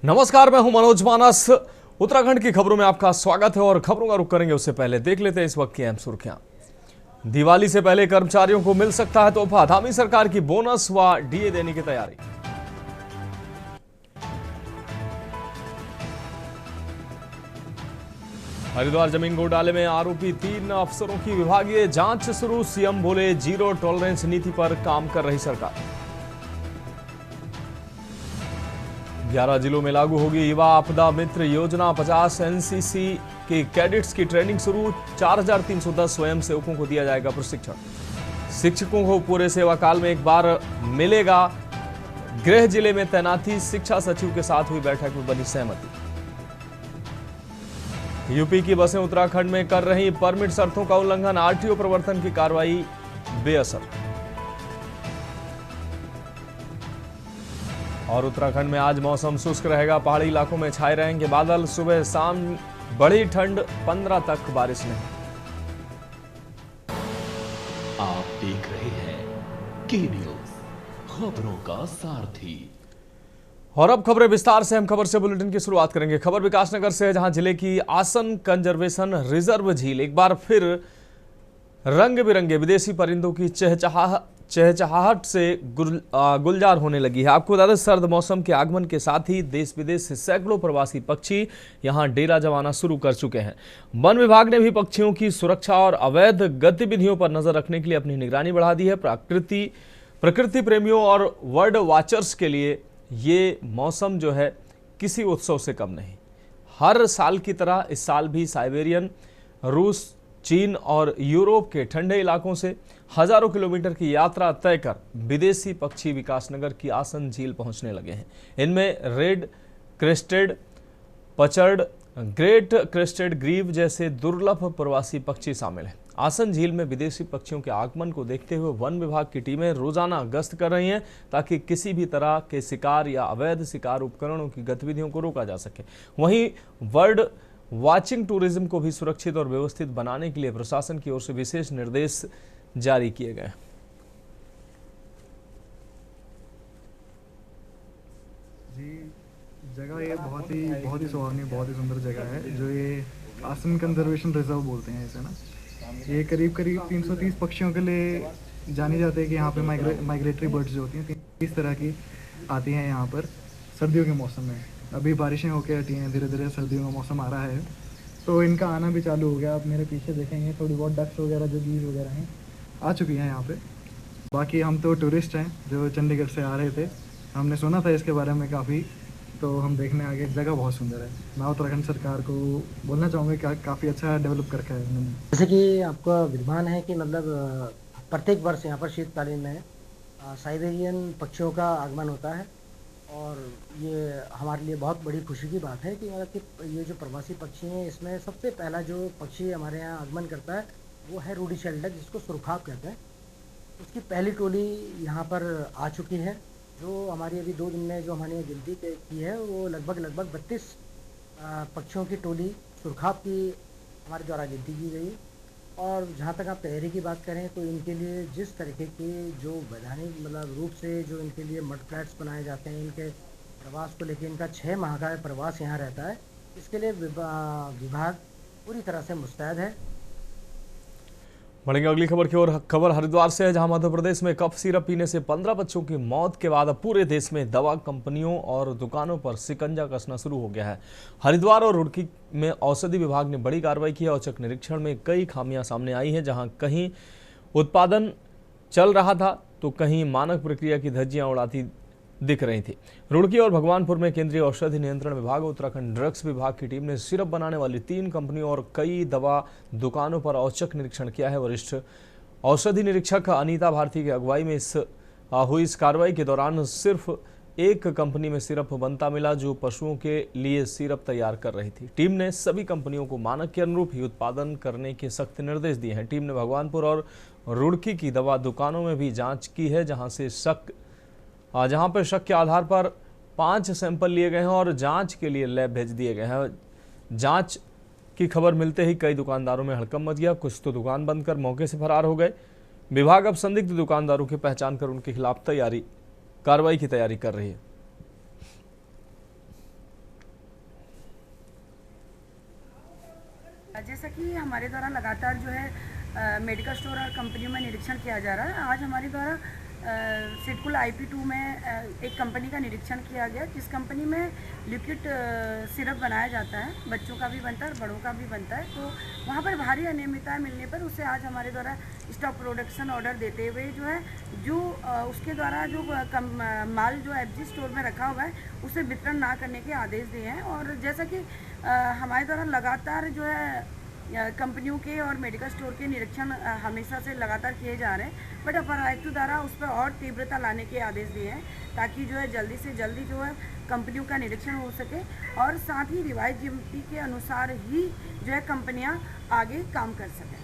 नमस्कार, मैं हूं मनोज मानस। उत्तराखंड की खबरों में आपका स्वागत है और खबरों का रुख करेंगे उससे पहले देख लेते हैं इस वक्त की अहम सुर्खियां। दिवाली से पहले कर्मचारियों को मिल सकता है तोहफा, धामी सरकार की बोनस व डीए देने की तैयारी। हरिद्वार जमीन घोटाले में आरोपी 3 अफसरों की विभागीय जांच शुरू, सीएम बोले जीरो टॉलरेंस नीति पर काम कर रही सरकार। 11 जिलों में लागू होगी युवा आपदा मित्र योजना, 50 एनसीसी के कैडेट्स की ट्रेनिंग शुरू, 4310 स्वयंसेवकों को दिया जाएगा प्रशिक्षण। शिक्षकों को पूरे सेवा काल में एक बार मिलेगा गृह जिले में तैनाती, शिक्षा सचिव के साथ हुई बैठक में बनी सहमति। यूपी की बसें उत्तराखंड में कर रही परमिट शर्तों का उल्लंघन, आरटीओ प्रवर्तन की कार्रवाई बेअसर। और उत्तराखंड में आज मौसम शुष्क रहेगा, पहाड़ी इलाकों में छाए रहेंगे बादल, सुबह शाम बड़ी ठंड, 15 तक बारिश नहीं। आप देख रहे हैं के न्यूज, खबरों का सारथी। और अब खबरें विस्तार से। हम खबर से बुलेटिन की शुरुआत करेंगे। खबर विकासनगर से है, जहां जिले की आसन कंजर्वेशन रिजर्व झील एक बार फिर रंग बिरंगे विदेशी परिंदों की चहचहाहट से गुलजार होने लगी है। आपको बता दें, सर्द मौसम के आगमन के साथ ही देश विदेश से सैकड़ों प्रवासी पक्षी यहां डेरा जमाना शुरू कर चुके हैं। वन विभाग ने भी पक्षियों की सुरक्षा और अवैध गतिविधियों पर नजर रखने के लिए अपनी निगरानी बढ़ा दी है। प्रकृति प्रेमियों और बर्ड वॉचर्स के लिए ये मौसम जो है किसी उत्सव से कम नहीं। हर साल की तरह इस साल भी साइबेरियन, रूस, चीन और यूरोप के ठंडे इलाकों से हजारों किलोमीटर की यात्रा तय कर विदेशी पक्षी विकासनगर की आसन झील पहुंचने लगे हैं। इनमें red crested pochard, great crested grebe जैसे दुर्लभ प्रवासी पक्षी शामिल हैं। आसन झील में विदेशी पक्षियों के आगमन को देखते हुए वन विभाग की टीमें रोजाना गश्त कर रही हैं ताकि किसी भी तरह के शिकार या अवैध शिकार उपकरणों की गतिविधियों को रोका जा सके। वहीं बर्ड वाचिंग टूरिज्म को भी सुरक्षित और व्यवस्थित बनाने के लिए प्रशासन की ओर से विशेष निर्देश जारी किए गए। जी, जगह ये बहुत ही सुहावनी, बहुत ही सुंदर जगह है, जो ये आसन कंजर्वेशन रिजर्व बोलते हैं इसे ना। ये करीब 330 पक्षियों के लिए जानी जाती है कि यहाँ पे माइग्रेटरी बर्ड्स जो होती हैं 30 तरह की आती हैं यहाँ पर सर्दियों के मौसम में। अभी बारिशें होकर हटी हैं, धीरे धीरे सर्दियों का मौसम आ रहा है तो इनका आना भी चालू हो गया। आप मेरे पीछे देखेंगे थोड़ी बहुत डक्स वगैरह जो गीज वगैरह हैं आ चुकी हैं यहाँ पे। बाकी हम तो टूरिस्ट हैं जो चंडीगढ़ से आ रहे थे, हमने सुना था इसके बारे में काफ़ी, तो हम देखने आ गए। जगह बहुत सुंदर है। मैं उत्तराखंड सरकार को बोलना चाहूँगा कि काफ़ी अच्छा डेवलप करके है उन्होंने। जैसे कि आपका विद्यमान है कि मतलब प्रत्येक वर्ष यहाँ पर शीतकालीन में साइबेरियन पक्षियों का आगमन होता है और ये हमारे लिए बहुत बड़ी खुशी की बात है कि मतलब कि ये जो प्रवासी पक्षी हैं इसमें सबसे पहला जो पक्षी हमारे यहाँ आगमन करता है वो है रूडी शेल्डक, जिसको सुरखाब कहते हैं। उसकी पहली टोली यहाँ पर आ चुकी है, जो हमारी अभी 2 दिन में जो हमने गिनती की है वो लगभग 32 पक्षियों की टोली सुरखाब की हमारे द्वारा गिनती की गई। और जहाँ तक आप तैयारी की बात करें तो इनके लिए जिस तरीके के जो वैधानिक मतलब रूप से जो इनके लिए मड फ्लैट्स बनाए जाते हैं, इनके प्रवास को लेकर इनका 6 माह का प्रवास यहाँ रहता है, इसके लिए विभाग पूरी तरह से मुस्तैद है। बढ़ेंगे अगली खबर की ओर। खबर हरिद्वार से है, जहां मध्य प्रदेश में कफ सिरप पीने से 15 बच्चों की मौत के बाद अब पूरे देश में दवा कंपनियों और दुकानों पर शिकंजा कसना शुरू हो गया है। हरिद्वार और रुड़की में औषधि विभाग ने बड़ी कार्रवाई की है। औचक निरीक्षण में कई खामियां सामने आई हैं, जहां कहीं उत्पादन चल रहा था तो कहीं मानक प्रक्रिया की धज्जियां उड़ाती दिख रही थी। रुड़की और भगवानपुर में केंद्रीय औषधि नियंत्रण विभाग, उत्तराखंड ड्रग्स विभाग की टीम ने सिरप बनाने वाली 3 कंपनियों और कई दवा दुकानों पर औचक निरीक्षण किया है। वरिष्ठ औषधि निरीक्षक अनीता भारती की अगुवाई में हुई इस कार्रवाई के दौरान सिर्फ एक कंपनी में सिरप बनता मिला, जो पशुओं के लिए सिरप तैयार कर रही थी। टीम ने सभी कंपनियों को मानक के अनुरूप ही उत्पादन करने के सख्त निर्देश दिए हैं। टीम ने भगवानपुर और रुड़की की दवा दुकानों में भी जाँच की है, जहां पर शक के आधार पर 5 सैंपल लिए गए हैं और जांच के लिए लैब भेज दिए गए हैं। जांच की खबर मिलते ही कई दुकानदारों में हड़कंप मच गया, कुछ तो दुकान बंद कर मौके से फरार हो गए। विभाग अब संदिग्ध दुकानदारों की पहचान कर उनके खिलाफ कार्रवाई की तैयारी कर रही है। जैसा कि हमारे द्वारा लगातार जो है मेडिकल स्टोर और कंपनियों में निरीक्षण किया जा रहा है, आज हमारे द्वारा सिडकुल IP2 में एक कंपनी का निरीक्षण किया गया, जिस कंपनी में लिक्विड सिरप बनाया जाता है, बच्चों का भी बनता है और बड़ों का भी बनता है। तो वहाँ पर भारी अनियमितता मिलने पर उसे आज हमारे द्वारा स्टॉक प्रोडक्शन ऑर्डर देते हुए जो उसके द्वारा जो माल जो FG स्टोर में रखा हुआ है उसे वितरण ना करने के आदेश दिए हैं। और जैसा कि हमारे द्वारा लगातार जो है कंपनियों के और मेडिकल स्टोर के निरीक्षण हमेशा से लगातार किए जा रहे हैं, बट अपर आयुक्त द्वारा उस पर और तीव्रता लाने के आदेश दिए हैं ताकि जो है जल्दी से जल्दी जो है कंपनियों का निरीक्षण हो सके और साथ ही रिवाइज GMP के अनुसार ही जो है कंपनियां आगे काम कर सकें।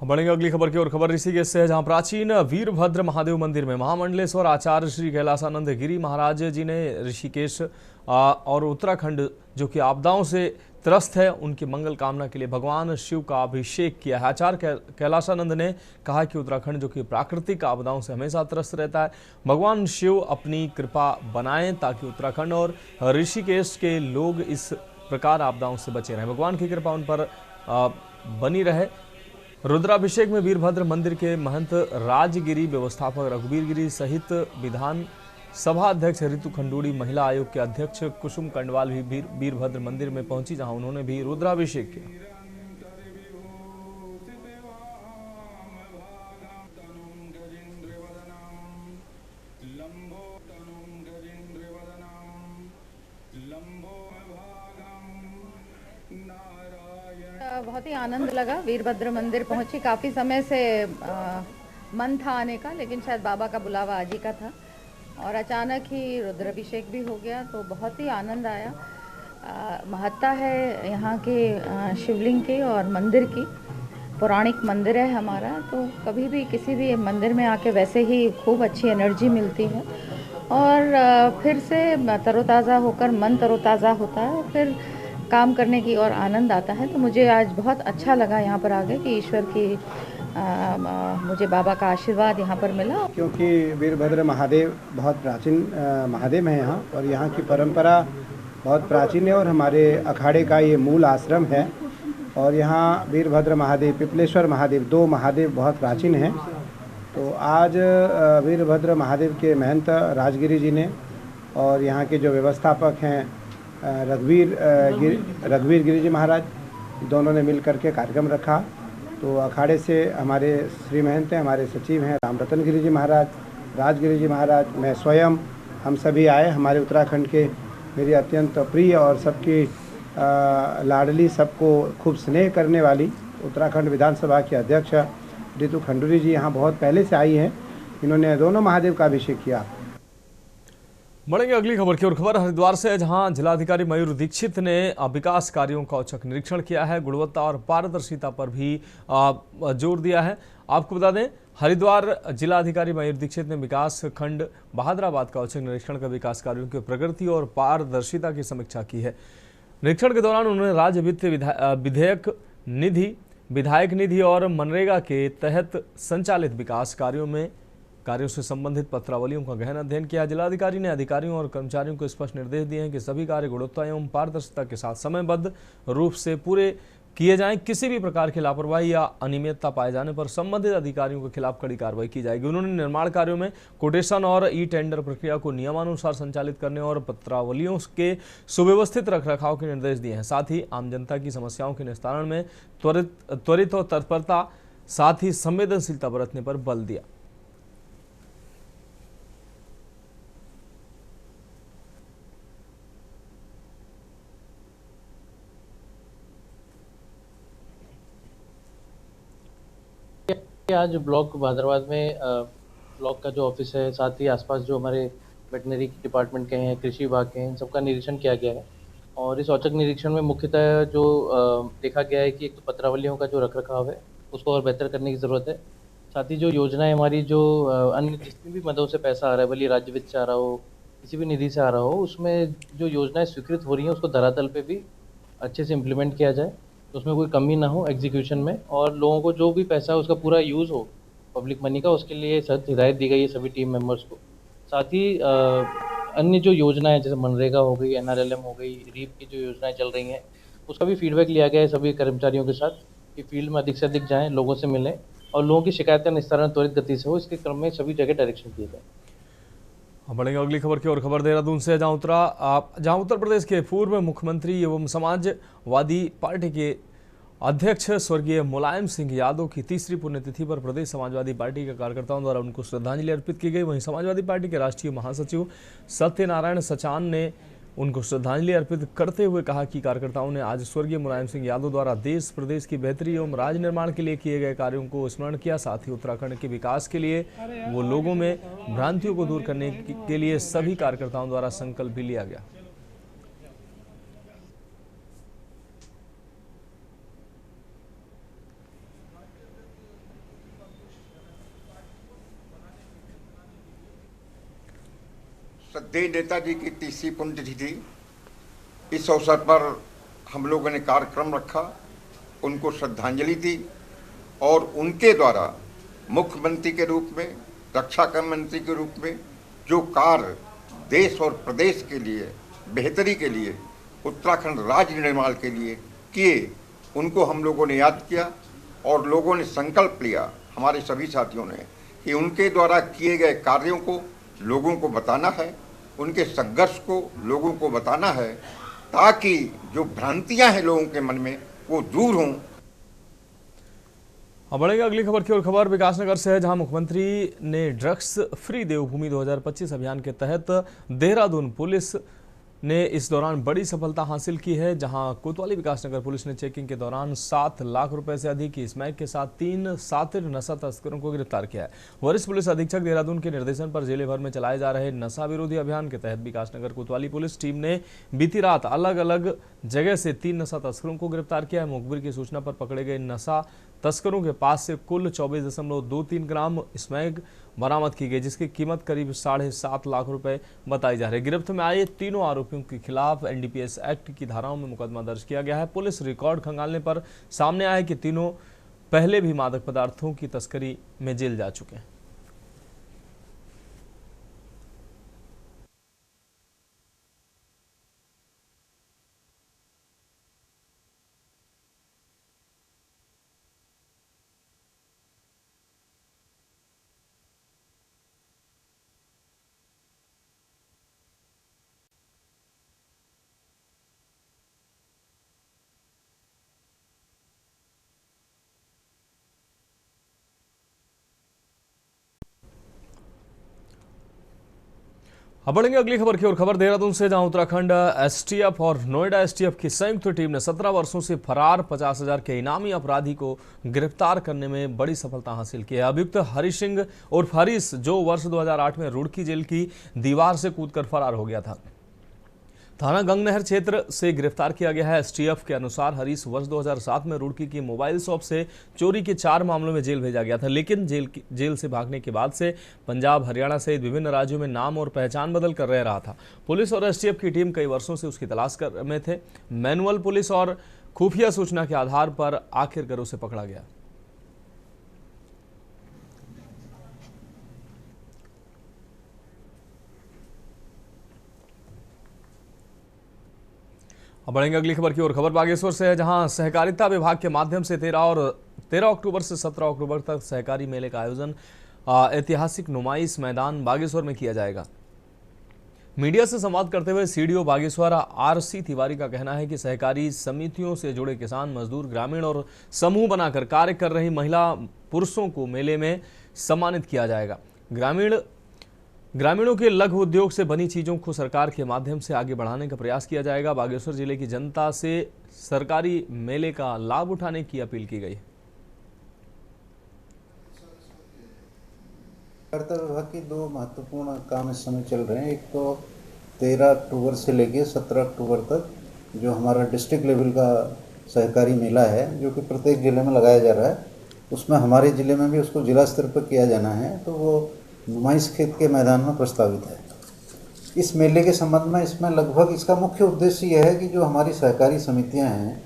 हम बढ़ेंगे अगली खबर की ओर। खबर ऋषिकेश से है, जहां प्राचीन वीरभद्र महादेव मंदिर में महामंडलेश्वर आचार्य श्री कैलासानंद गिरी महाराज जी ने ऋषिकेश और उत्तराखंड जो कि आपदाओं से त्रस्त है उनकी मंगल कामना के लिए भगवान शिव का अभिषेक किया है। आचार्य कैलासानंद ने कहा कि उत्तराखंड जो कि प्राकृतिक आपदाओं से हमेशा त्रस्त रहता है, भगवान शिव अपनी कृपा बनाएं ताकि उत्तराखंड और ऋषिकेश के लोग इस प्रकार आपदाओं से बचे रहें, भगवान की कृपा उन पर बनी रहे। रुद्राभिषेक में वीरभद्र मंदिर के महंत राजगिरी व्यवस्थापक रघुवीर गिरी सहित विधान सभा अध्यक्ष ऋतु खंडूड़ी, महिला आयोग के अध्यक्ष कुसुम कंडवाल भी वीरभद्र मंदिर में पहुंची, जहां उन्होंने भी रुद्राभिषेक किया। बहुत ही आनंद लगा, वीरभद्र मंदिर पहुंची। काफ़ी समय से मन था आने का, लेकिन शायद बाबा का बुलावा आज ही का था और अचानक ही रुद्राभिषेक भी हो गया, तो बहुत ही आनंद आया। महत्ता है यहाँ के शिवलिंग की और मंदिर की, पौराणिक मंदिर है हमारा, तो कभी भी किसी भी मंदिर में आके वैसे ही खूब अच्छी एनर्जी मिलती है और फिर से तरोताज़ा होकर मन तरोताज़ा होता है और फिर काम करने की और आनंद आता है। तो मुझे आज बहुत अच्छा लगा यहाँ पर आके कि ईश्वर की मुझे बाबा का आशीर्वाद यहाँ पर मिला, क्योंकि वीरभद्र महादेव बहुत प्राचीन महादेव हैं यहाँ और यहाँ की परंपरा बहुत प्राचीन है और हमारे अखाड़े का ये मूल आश्रम है। और यहाँ वीरभद्र महादेव, पिपलेश्वर महादेव, दो महादेव बहुत प्राचीन हैं। तो आज वीरभद्र महादेव के महंत राजगिरी जी ने और यहाँ के जो व्यवस्थापक हैं रघुवीर गिरी जी महाराज, दोनों ने मिल करके कार्यक्रम रखा। तो अखाड़े से हमारे श्री महंत हैं, हमारे सचिव हैं रामरतन गिरी जी महाराज, राजगिरी जी महाराज, मैं स्वयं, हम सभी आए। हमारे उत्तराखंड के मेरी अत्यंत प्रिय और सबकी लाडली, सबको खूब स्नेह करने वाली उत्तराखंड विधानसभा के अध्यक्ष ऋतु खंडूड़ी जी यहाँ बहुत पहले से आई हैं। इन्होंने दोनों महादेव का अभिषेक किया। बढ़ेंगे अगली खबर की ओर। खबर हरिद्वार से है, जहां जिलाधिकारी मयूर दीक्षित ने विकास कार्यों का औचक निरीक्षण किया है, गुणवत्ता और पारदर्शिता पर भी जोर दिया है। आपको बता दें, हरिद्वार जिलाधिकारी मयूर दीक्षित ने विकास खंड बहादुराबाद का औचक निरीक्षण कर विकास कार्यों की प्रगति और पारदर्शिता की समीक्षा की है। निरीक्षण के दौरान उन्होंने राज्य वित्त विधायक निधि और मनरेगा के तहत संचालित विकास कार्यों से संबंधित पत्रावलियों का गहन अध्ययन किया। जिलाधिकारी ने अधिकारियों और कर्मचारियों को स्पष्ट निर्देश दिए हैं कि सभी कार्य गुणवत्ता एवं पारदर्शिता के साथ समयबद्ध रूप से पूरे किए जाएं। किसी भी प्रकार की लापरवाही या अनियमितता पाए जाने पर संबंधित अधिकारियों के खिलाफ कड़ी कार्रवाई की जाएगी। उन्होंने निर्माण कार्यों में कोटेशन और टेंडर प्रक्रिया को नियमानुसार संचालित करने और पत्रावलियों के सुव्यवस्थित रखरखाव के निर्देश दिए हैं। साथ ही आम जनता की समस्याओं के निस्तारण में त्वरित और तत्परता, साथ ही संवेदनशीलता बरतने पर बल दिया। आज ब्लॉक बहादुराबाद में ब्लॉक का जो ऑफिस है, साथ ही आसपास जो हमारे वेटनरी डिपार्टमेंट के हैं, कृषि विभाग के हैं, इन सबका निरीक्षण किया गया है। और इस औचक निरीक्षण में मुख्यतः जो देखा गया है कि एक तो पत्रावलियों का जो रखरखाव है उसको और बेहतर करने की ज़रूरत है। साथ ही जो योजनाएं हमारी जो अन्य जितनी भी मदों से पैसा आ रहा है, भले राज्य वित्त से आ रहा हो, किसी भी निधि से आ रहा हो, उसमें जो योजनाएं स्वीकृत हो रही हैं उसको धरातल पे भी अच्छे से इम्प्लीमेंट किया जाए, तो उसमें कोई कमी ना हो एग्जीक्यूशन में, और लोगों को जो भी पैसा है उसका पूरा यूज़ हो पब्लिक मनी का, उसके लिए सख्त हिदायत दी गई है सभी टीम मेंबर्स को। साथ ही अन्य जो योजनाएं जैसे मनरेगा हो गई, NRLM हो गई, रीप की जो योजनाएं चल रही हैं उसका भी फीडबैक लिया गया है सभी कर्मचारियों के साथ कि फील्ड में अधिक से अधिक जाएं, लोगों से मिलें और लोगों की शिकायत का निस्तारण त्वरित गति से हो। इसके क्रम में सभी जगह डायरेक्शन दिए गए। हम बढ़ेंगे अगली खबर की और। खबर देहरादून से जहां उत्तर प्रदेश के पूर्व मुख्यमंत्री एवं समाजवादी पार्टी के अध्यक्ष स्वर्गीय मुलायम सिंह यादव की तीसरी पुण्यतिथि पर प्रदेश समाजवादी पार्टी के कार्यकर्ताओं द्वारा उनको श्रद्धांजलि अर्पित की गई। वहीं समाजवादी पार्टी के राष्ट्रीय महासचिव सत्यनारायण सचान ने उनको श्रद्धांजलि अर्पित करते हुए कहा कि कार्यकर्ताओं ने आज स्वर्गीय मुलायम सिंह यादव द्वारा देश प्रदेश की बेहतरी एवं राज्य निर्माण के लिए किए गए कार्यों को स्मरण किया। साथ ही उत्तराखंड के विकास के लिए वो लोगों में भ्रांतियों को दूर करने के लिए सभी कार्यकर्ताओं द्वारा संकल्प भी लिया गया। श्रद्धेय नेताजी की तीसरी पुण्यतिथि थी। इस अवसर पर हम लोगों ने कार्यक्रम रखा, उनको श्रद्धांजलि दी और उनके द्वारा मुख्यमंत्री के रूप में, रक्षा मंत्री के रूप में जो कार्य देश और प्रदेश के लिए बेहतरी के लिए, उत्तराखंड राज्य निर्माण के लिए किए, उनको हम लोगों ने याद किया और लोगों ने संकल्प लिया, हमारे सभी साथियों ने, कि उनके द्वारा किए गए कार्यों को लोगों को बताना है, उनके संघर्ष को लोगों को बताना है, ताकि जो भ्रांतियां हैं लोगों के मन में वो दूर हों। अब बढ़ेगा अगली खबर की ओर। खबर विकासनगर से है, जहां मुख्यमंत्री ने ड्रग्स फ्री देवभूमि 2025 अभियान के तहत देहरादून पुलिस ने इस दौरान बड़ी सफलता हासिल की है। जहां कोतवाली विकासनगर पुलिस ने चेकिंग के दौरान 7 लाख रुपए से अधिक की स्मैक के साथ 3 सातिर नशा तस्करों को गिरफ्तार किया है। वरिष्ठ पुलिस अधीक्षक देहरादून के निर्देशन पर जिले भर में चलाए जा रहे नशा विरोधी अभियान के तहत विकासनगर कोतवाली पुलिस टीम ने बीती रात अलग अलग जगह से 3 नशा तस्करों को गिरफ्तार किया है। मुखबिर की सूचना पर पकड़े गए नशा तस्करों के पास से कुल 24.23 ग्राम स्मैक बरामद की गई, जिसकी कीमत करीब 7.5 लाख रुपए बताई जा रही है। गिरफ्त में आए तीनों आरोपियों के खिलाफ एनडीपीएस एक्ट की धाराओं में मुकदमा दर्ज किया गया है। पुलिस रिकॉर्ड खंगालने पर सामने आया कि तीनों पहले भी मादक पदार्थों की तस्करी में जेल जा चुके हैं। अब बढ़ेंगे अगली खबर की ओर। खबर देहरादून से, जहां उत्तराखंड एसटीएफ और नोएडा एसटीएफ की संयुक्त टीम ने 17 वर्षों से फरार 50,000 के इनामी अपराधी को गिरफ्तार करने में बड़ी सफलता हासिल की है। अभियुक्त हरीश सिंह उर्फ हरीश, जो वर्ष 2008 में रुड़की जेल की दीवार से कूदकर फरार हो गया था, थाना गंगनहर क्षेत्र से गिरफ्तार किया गया है। एसटीएफ के अनुसार हरीश वर्ष 2007 में रुड़की की मोबाइल शॉप से चोरी के 4 मामलों में जेल भेजा गया था, लेकिन जेल से भागने के बाद से पंजाब, हरियाणा सहित विभिन्न राज्यों में नाम और पहचान बदल कर रह रहा था। पुलिस और एसटीएफ की टीम कई वर्षों से उसकी तलाश में थे। मैनुअल पुलिस और खुफिया सूचना के आधार पर आखिरकार उसे पकड़ा गया। अब बढ़ेंगे अगली खबर की ओर। खबर बागेश्वर से है, जहां सहकारिता विभाग के माध्यम से 13 अक्टूबर से 17 अक्टूबर तक सहकारी मेले का आयोजन ऐतिहासिक नुमाइश मैदान बागेश्वर में किया जाएगा। मीडिया से संवाद करते हुए सीडीओ बागेश्वर आरसी तिवारी का कहना है कि सहकारी समितियों से जुड़े किसान, मजदूर, ग्रामीण और समूह बनाकर कार्य कर रही महिला पुरुषों को मेले में सम्मानित किया जाएगा। ग्रामीणों के लघु उद्योग से बनी चीजों को सरकार के माध्यम से आगे बढ़ाने का प्रयास किया जाएगा। बागेश्वर जिले की जनता से सरकारी मेले का लाभ उठाने की अपील की गई। सहकारिता विभाग के 2 महत्वपूर्ण काम इस समय चल रहे हैं। एक तो 13 अक्टूबर से लेकर 17 अक्टूबर तक जो हमारा डिस्ट्रिक्ट लेवल का सहकारी मेला है, जो कि प्रत्येक जिले में लगाया जा रहा है, उसमें हमारे ज़िले में भी उसको जिला स्तर पर किया जाना है। तो वो नुमाइश खेत के मैदान में प्रस्तावित है। इस मेले के संबंध में इसमें लगभग इसका मुख्य उद्देश्य यह है कि जो हमारी सहकारी समितियां हैं,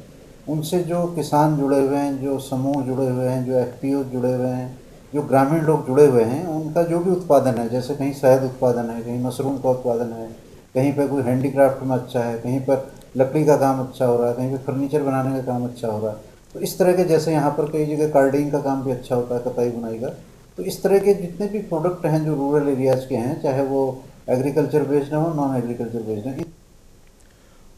उनसे जो किसान जुड़े हुए हैं, जो समूह जुड़े हुए हैं, जो एफपीओ जुड़े हुए हैं, जो ग्रामीण लोग जुड़े हुए हैं, उनका जो भी उत्पादन है, जैसे कहीं शहद उत्पादन है, कहीं मशरूम का उत्पादन है, कहीं पर कोई हैंडीक्राफ्ट में अच्छा है, कहीं पर लकड़ी का काम अच्छा हो रहा है, कहीं पे फर्नीचर बनाने का काम अच्छा हो रहा है। तो इस तरह के, जैसे यहाँ पर कई जगह कार्डिंग का काम भी अच्छा होता है, कताई बुनाई का। तो इस तरह के जितने भी प्रोडक्ट हैं जो रूरल एरियाज़ के हैं, चाहे वो एग्रीकल्चर बेस्ड हो, नॉन एग्रीकल्चर बेस्ड हैं।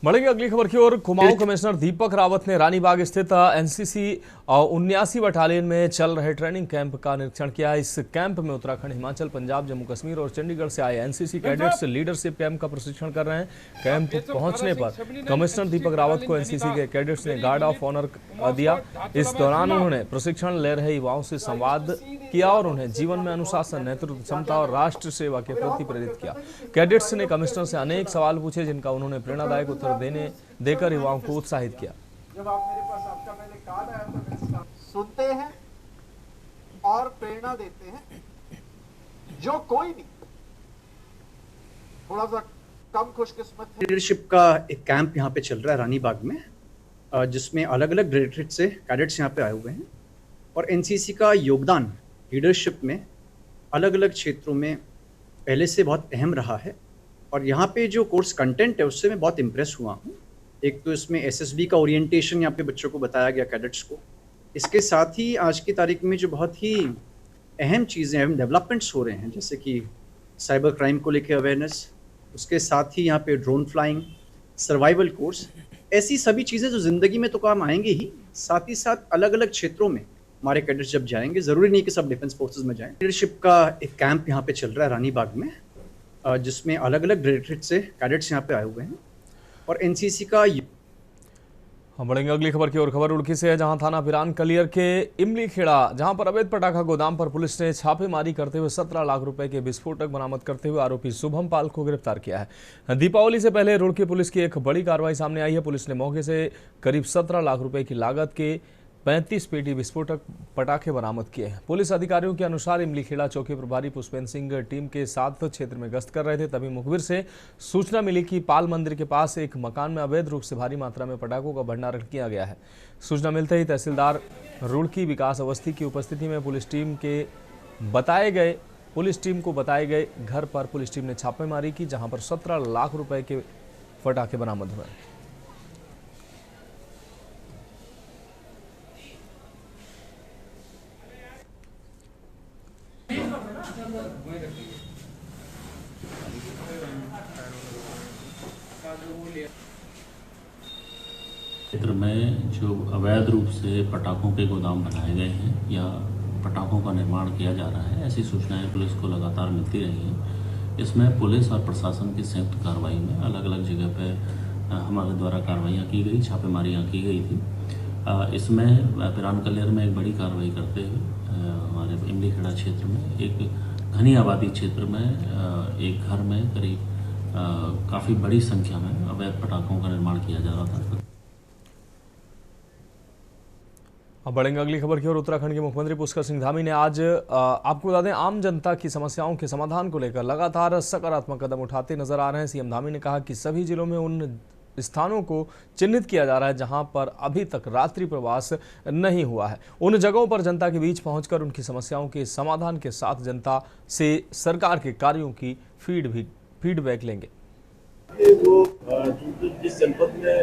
बढ़ेंगे अगली खबर की ओर। कुमाऊं कमिश्नर दीपक रावत ने रानीबाग स्थित एनसीसी 79 बटालियन में चल रहे ट्रेनिंग कैंप का निरीक्षण किया। इस कैंप में उत्तराखंड, हिमाचल, पंजाब, जम्मू कश्मीर और चंडीगढ़ से आए एनसीसी कैडेट्स लीडरशिप कैंप का प्रशिक्षण कर रहे हैं। कैंप पहुंचने पर कमिश्नर दीपक रावत को एनसीसी के कैडेट्स ने गार्ड ऑफ ऑनर दिया। इस दौरान उन्होंने प्रशिक्षण ले रहे युवाओं से संवाद किया और उन्हें जीवन में अनुशासन, नेतृत्व क्षमता और राष्ट्र सेवा के प्रति प्रेरित किया। कैडेट्स ने कमिश्नर से अनेक सवाल पूछे, जिनका उन्होंने प्रेरणादायक उत्तर देकर युवाओं को उत्साहित किया। जब आप मेरे पास आपका मैंने कार्ड आया तो मैं सुनते हैं और प्रेरणा देते हैं। जो कोई भी थोड़ा सा कम खुशकिस्मत है। लीडरशिप का एक कैंप यहाँ पे चल रहा है रानीबाग में, जिसमें अलग अलग डायरेक्टरेट से कैडेट्स यहाँ पे आए हुए हैं और एनसीसी का योगदान लीडरशिप में अलग अलग क्षेत्रों में पहले से बहुत अहम रहा है। और यहाँ पे जो कोर्स कंटेंट है उससे मैं बहुत इम्प्रेस हुआ हूँ। एक तो इसमें एसएसबी का ओरिएंटेशन यहाँ पे बच्चों को बताया गया, कैडेट्स को। इसके साथ ही आज की तारीख में जो बहुत ही अहम चीज़ें, अहम डेवलपमेंट्स हो रहे हैं, जैसे कि साइबर क्राइम को लेकर अवेयरनेस, उसके साथ ही यहाँ पे ड्रोन फ्लाइंग, सर्वाइवल कोर्स, ऐसी सभी चीज़ें जो ज़िंदगी में तो काम आएंगे ही, साथ ही साथ अलग अलग क्षेत्रों में हमारे कैडेट्स जब जाएंगे, ज़रूरी नहीं कि सब डिफेंस फोर्सेज में जाएं। लीडरशिप का एक कैंप यहाँ पे चल रहा है रानीबाग में, जिसमें अलग अलग डायरेक्टरेट से कैडेट्स यहाँ पे आए हुए हैं और एनसीसी का। हम बढ़ेंगे अगली खबर की ओर। खबर रुड़की से है, जहां थाना पिरान कलियर के इमली खेड़ा, जहां पर अवैध पटाखा गोदाम पर पुलिस ने छापेमारी करते हुए 17 लाख रुपए के विस्फोटक बरामद करते हुए आरोपी शुभम पाल को गिरफ्तार किया है। दीपावली से पहले रुड़की पुलिस की एक बड़ी कार्रवाई सामने आई है। पुलिस ने मौके से करीब 17 लाख रुपए की लागत के 35 पेटी विस्फोटक पटाखे बरामद किए हैं। पुलिस अधिकारियों के अनुसार इमली खेड़ा चौकी प्रभारी पुष्पेंद्र सिंह टीम के साथ क्षेत्र में गश्त कर रहे थे, तभी मुखबिर से सूचना मिली कि पाल मंदिर के पास एक मकान में अवैध रूप से भारी मात्रा में पटाखों का भंडारण किया गया है। सूचना मिलते ही तहसीलदार रुड़की विकास अवस्थी की उपस्थिति में पुलिस टीम को बताए गए घर पर पुलिस टीम ने छापेमारी की, जहां पर 17 लाख रुपए के पटाखे बरामद हुए। क्षेत्र में जो अवैध रूप से पटाखों के गोदाम बनाए गए हैं या पटाखों का निर्माण किया जा रहा है, ऐसी सूचनाएं पुलिस को लगातार मिलती रही हैं। इसमें पुलिस और प्रशासन की संयुक्त कार्रवाई में अलग अलग जगह पे हमारे द्वारा कार्रवाइयाँ की गई, छापेमारियाँ की गई थी। इसमें पिरान कलियर में एक बड़ी कार्रवाई करते हुए हमारे इमली खेड़ा क्षेत्र में एक घनी आबादी क्षेत्र में एक घर में करीब काफ़ी बड़ी संख्या में अवैध पटाखों का निर्माण किया जा रहा था। अब बढ़ेंगे अगली खबर की ओर। उत्तराखंड के मुख्यमंत्री पुष्कर सिंह धामी ने आज आपको बता दें, आम जनता की समस्याओं के समाधान को लेकर लगातार सकारात्मक कदम उठाते नजर आ रहे हैं। सीएम धामी ने कहा कि सभी जिलों में उन स्थानों को चिन्हित किया जा रहा है जहां पर अभी तक रात्रि प्रवास नहीं हुआ है। उन जगहों पर जनता के बीच पहुंचकर उनकी समस्याओं के समाधान के साथ जनता से सरकार के कार्यों की फीडबैक लेंगे। जिस जनपद में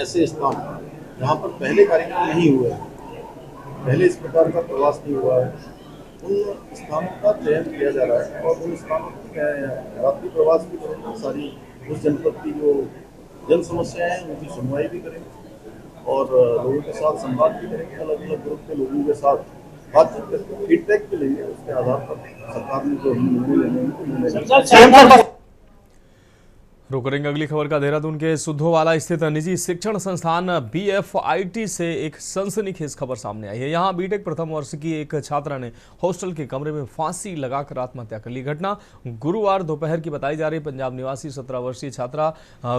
ऐसे स्थान जहाँ पर पहले कार्यक्रम नहीं हुए, पहले इस प्रकार का प्रवास नहीं हुआ है, उन स्थानों का चयन किया जा रहा है और उन स्थानों पर रात्रि प्रवास भी करेंगे। सारी उस जनपद की जो जन समस्याएं हैं उनकी सुनवाई भी करेंगे और लोगों के साथ संवाद भी करेंगे। अलग अलग ग्रुप के लोगों के साथ बातचीत करके फीडबैक भी लेंगे। उसके आधार पर सरकार ने जो निर्णय लेने उनको रुक करेंगे अगली खबर का। देहरादून के सुद्धोवाला स्थित निजी शिक्षण संस्थान BFIT से एक सनसनीखेज खबर सामने आई है। यहां बीटेक प्रथम वर्ष की एक छात्रा ने हॉस्टल के कमरे में फांसी लगाकर आत्महत्या कर ली। घटना गुरुवार दोपहर की बताई जा रही। पंजाब निवासी 17 वर्षीय छात्रा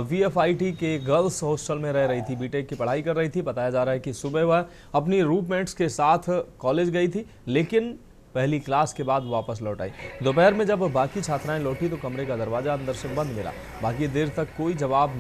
BFIT के गर्ल्स हॉस्टल में रह रही थी, बीटेक की पढ़ाई कर रही थी। बताया जा रहा है कि सुबह वह अपनी रूममेट्स के साथ कॉलेज गई थी, लेकिन पहली क्लास के बाद वापस लौट आई। दोपहर में जब बाकी छात्राएं लौटी तो कमरे का दरवाजा अंदर से बंद मिला। काफ़ी देर तक कोई जवाब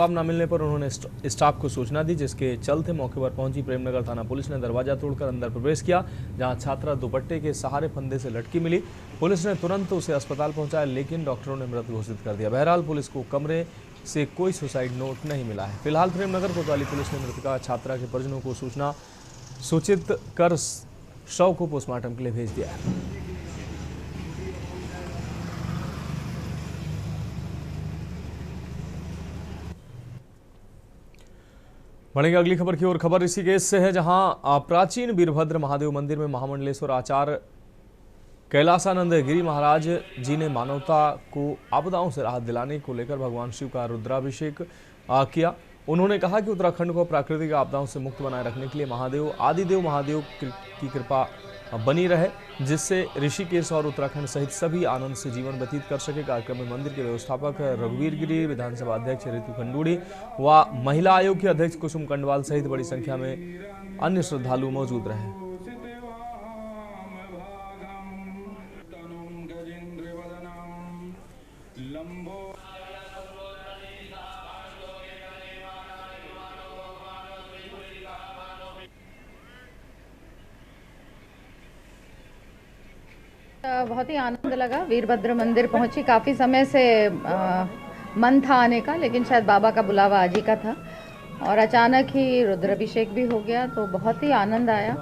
न मिलने पर उन्होंने स्टाफ को सूचना दी, जिसके चलते मौके पर पहुंची प्रेमनगर थाना पुलिस ने दरवाजा तोड़कर अंदर प्रवेश किया, जहां छात्रा दुपट्टे के सहारे फंदे से लटकी मिली। पुलिस ने तुरंत उसे अस्पताल पहुंचाया, लेकिन डॉक्टरों ने मृत घोषित कर दिया। बहरहाल पुलिस को कमरे से कोई सुसाइड नोट नहीं मिला है। फिलहाल प्रेमनगर कोतवाली पुलिस ने मृतका छात्रा के परिजनों को सूचित कर शव को पोस्टमार्टम के लिए भेज दिया है। बढ़ेंगे अगली खबर की ओर। खबर ऋषिकेश से है, जहां प्राचीन वीरभद्र महादेव मंदिर में महामंडलेश्वर आचार्य कैलासानंद गिरी महाराज जी ने मानवता को आपदाओं से राहत दिलाने को लेकर भगवान शिव का रुद्राभिषेक किया। उन्होंने कहा कि उत्तराखंड को प्राकृतिक आपदाओं से मुक्त बनाए रखने के लिए महादेव आदिदेव महादेव की कृपा बनी रहे, जिससे ऋषिकेश और उत्तराखंड सहित सभी आनंद से जीवन व्यतीत कर सके। कार्यक्रम में मंदिर के व्यवस्थापक रघुवीर गिरी, विधानसभा अध्यक्ष ऋतु खंडूड़ी व महिला आयोग के अध्यक्ष कुसुम कंडवाल सहित बड़ी संख्या में अन्य श्रद्धालु मौजूद रहे। बहुत ही आनंद लगा। वीरभद्र मंदिर पहुंची, काफ़ी समय से मन था आने का, लेकिन शायद बाबा का बुलावा आज ही का था और अचानक ही रुद्राभिषेक भी हो गया, तो बहुत ही आनंद आया।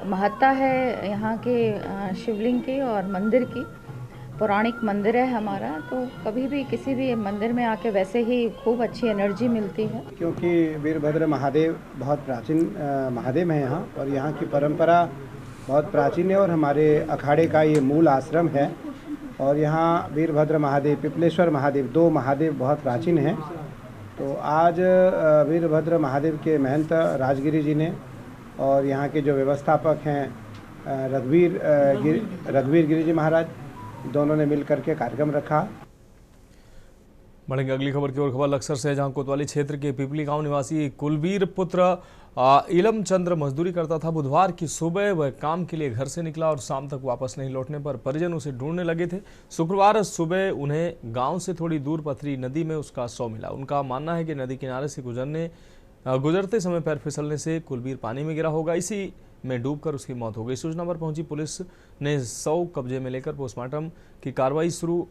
महत्ता है यहाँ के शिवलिंग की और मंदिर की। पौराणिक मंदिर है हमारा, तो कभी भी किसी भी मंदिर में आके वैसे ही खूब अच्छी एनर्जी मिलती है। क्योंकि वीरभद्र महादेव बहुत प्राचीन महादेव हैं यहाँ, और यहाँ की परंपरा बहुत प्राचीन है और हमारे अखाड़े का ये मूल आश्रम है। और यहाँ वीरभद्र महादेव, पिपलेश्वर महादेव, दो महादेव बहुत प्राचीन हैं। तो आज वीरभद्र महादेव के महंत राजगिरी जी ने और यहाँ के जो व्यवस्थापक हैं रघुवीर गिरी जी महाराज, दोनों ने मिल करके कार्यक्रम रखा। बढ़ेंगे अगली खबर की ओर। खबर लक्सर से, जहां कोतवाली क्षेत्र के पिपली गांव निवासी कुलवीर पुत्र इलम चंद्र मजदूरी करता था। बुधवार की सुबह वह काम के लिए घर से निकला और शाम तक वापस नहीं लौटने पर परिजन उसे ढूंढने लगे थे। शुक्रवार सुबह उन्हें गांव से थोड़ी दूर पथरी नदी में उसका शव मिला। उनका मानना है कि नदी किनारे से गुजरते समय पैर फिसलने से कुलवीर पानी में गिरा होगा, इसी में डूबकर उसकी मौत हो गई। सूचना पर पहुंची पुलिस ने शव कब्जे में लेकर पोस्टमार्टम की कार्रवाई शुरू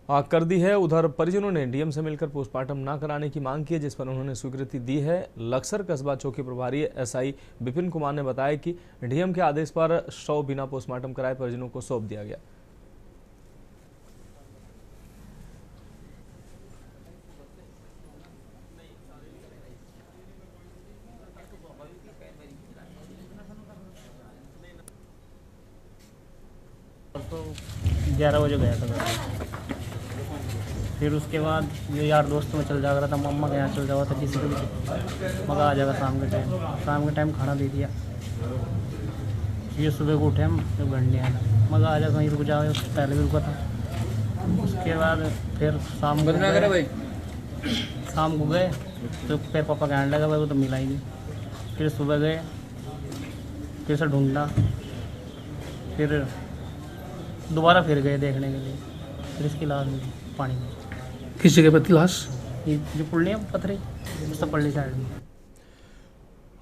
कर दी है। उधर परिजनों ने डीएम से मिलकर पोस्टमार्टम न कराने की मांग की है, जिस पर उन्होंने स्वीकृति दी है। लक्सर कस्बा चौकी प्रभारी एसआई विपिन कुमार ने बताया कि डीएम के आदेश पर शव बिना पोस्टमार्टम कराए परिजनों को सौंप दिया गया। तो 11 बजे गया था। फिर उसके बाद ये यार दोस्त में चल जा रहा था, मम्मा के यहाँ चल जाओ था किसी को भी, मगर आ जाएगा शाम के टाइम खाना दे दिया। ये सुबह को उठे हम, जब घर नहीं आया, मगर आ जाएगा, कहीं रुक जाओ, पहले भी रुका था। उसके बाद फिर शाम को गए तो फिर पापा कहने लगा भाई वो तो मिला ही नहीं। फिर सुबह गए, फिर से ढूंढना, फिर दोबारा फिर गए देखने के लिए, फिर इसकी लाश मिली पानी में। किस जगह पर लाश? जो पुलिया पथरी पल्ली साइड में।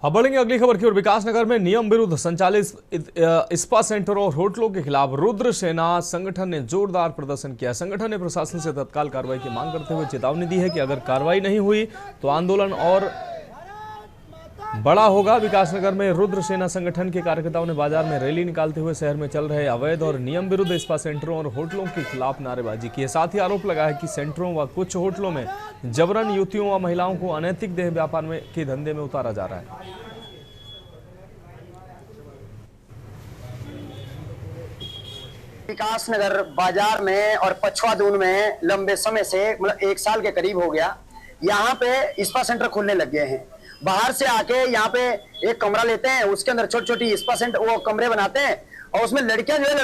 अब बढ़ेंगे अगली खबर की ओर। विकासनगर में नियम विरुद्ध संचालित स्पा सेंटर और होटलों के खिलाफ रुद्र सेना संगठन ने जोरदार प्रदर्शन किया। संगठन ने प्रशासन से तत्काल कार्रवाई की मांग करते हुए चेतावनी दी है कि अगर कार्रवाई नहीं हुई तो आंदोलन और बड़ा होगा। विकासनगर में रुद्र सेना संगठन के कार्यकर्ताओं ने बाजार में रैली निकालते हुए शहर में चल रहे अवैध और नियम विरुद्ध स्पा सेंटरों और होटलों के खिलाफ नारेबाजी की है। साथ ही आरोप लगाया कि सेंटरों व कुछ होटलों में जबरन युवतियों व महिलाओं को अनैतिक देह व्यापार के धंधे में उतारा जा रहा है। विकासनगर बाजार में और पछवा दून में लंबे समय से, मतलब 1 साल के करीब हो गया, यहाँ पे स्पा सेंटर खुलने लग गए हैं। बाहर से आके यहाँ पे एक कमरा लेते हैं, उसके अंदर छोटी छोटी स्पा सेंटर वो कमरे बनाते हैं और उसमें लड़कियां जो है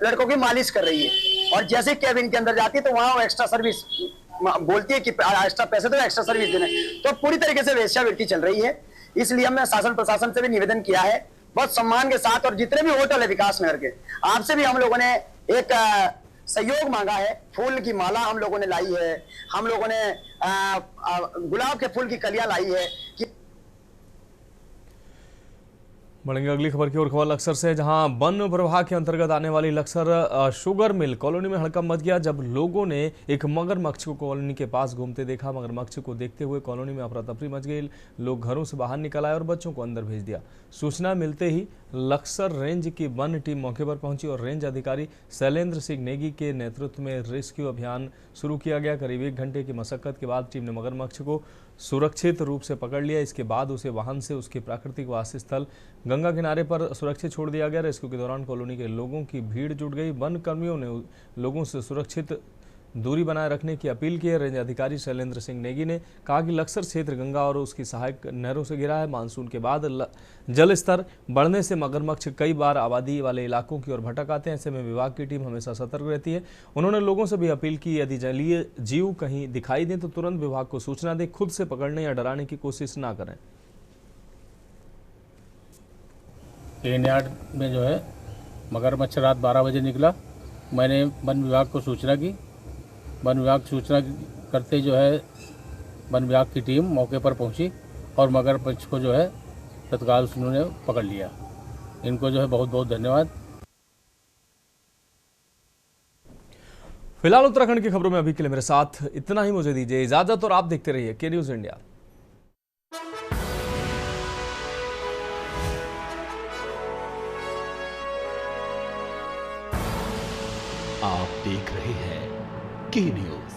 लड़कों की मालिश कर रही है। और जैसे कैबिन के अंदर जाती है तो वहाँ वो एक्स्ट्रा सर्विस बोलती है कि एक्स्ट्रा पैसे तो एक्स्ट्रा सर्विस देने। तो पूरी तरीके से वेश्यावृत्ति चल रही है। इसलिए हमने शासन प्रशासन से भी निवेदन किया है बहुत सम्मान के साथ, और जितने भी होटल है विकास नगर के, आपसे भी हम लोगों ने एक सहयोग मांगा है। फूल की माला हम लोगों ने लाई है, हम लोगों ने गुलाब के फूल की कलियां लाई है कि बढ़ेंगे अगली खबर की ओर। खबर लक्सर से, जहां वन प्रभाग के अंतर्गत आने वाली लक्सर शुगर मिल कॉलोनी में हड़कंप मच गया जब लोगों ने एक मगरमच्छ को कॉलोनी के पास घूमते देखा। मगरमच्छ को देखते हुए कॉलोनी में अफरा तफरी मच गई। लोग घरों से बाहर निकल आए और बच्चों को अंदर भेज दिया। सूचना मिलते ही लक्सर रेंज की वन टीम मौके पर पहुंची और रेंज अधिकारी शैलेंद्र सिंह नेगी के नेतृत्व में रेस्क्यू अभियान शुरू किया गया। करीब 1 घंटे की मशक्कत के बाद टीम ने मगरमच्छ को सुरक्षित रूप से पकड़ लिया। इसके बाद उसे वाहन से उसके प्राकृतिक वास स्थल गंगा किनारे पर सुरक्षित छोड़ दिया गया। रेस्क्यू के दौरान कॉलोनी के लोगों की भीड़ जुट गई। वन कर्मियों ने लोगों से सुरक्षित दूरी बनाए रखने की अपील की है। रेंज अधिकारी शैलेंद्र सिंह नेगी ने कहा कि लक्सर क्षेत्र गंगा और उसकी सहायक नहरों से घिरा है। मानसून के बाद जल स्तर बढ़ने से मगरमच्छ कई बार आबादी वाले इलाकों की ओर भटक आते हैं। ऐसे में विभाग की टीम हमेशा सतर्क रहती है। उन्होंने लोगों से भी अपील की, यदि जलीय जीव कहीं दिखाई दें तो तुरंत विभाग को सूचना दें, खुद से पकड़ने या डराने की कोशिश ना करें। लेन यार्ड में जो है मगरमच्छ रात 12 बजे निकला। मैंने वन विभाग को सूचना की। वन विभाग सूचना करते जो है वन विभाग की टीम मौके पर पहुंची और मगरमच्छ को जो है तत्काल उन्होंने पकड़ लिया। इनको जो है बहुत बहुत धन्यवाद। फिलहाल उत्तराखंड की खबरों में अभी के लिए मेरे साथ इतना ही। मुझे दीजिए इजाजत और आप देखते रहिए के न्यूज़ इंडिया। आप देख रहे हैं के न्यूज़,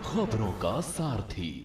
खबरों का सारथी।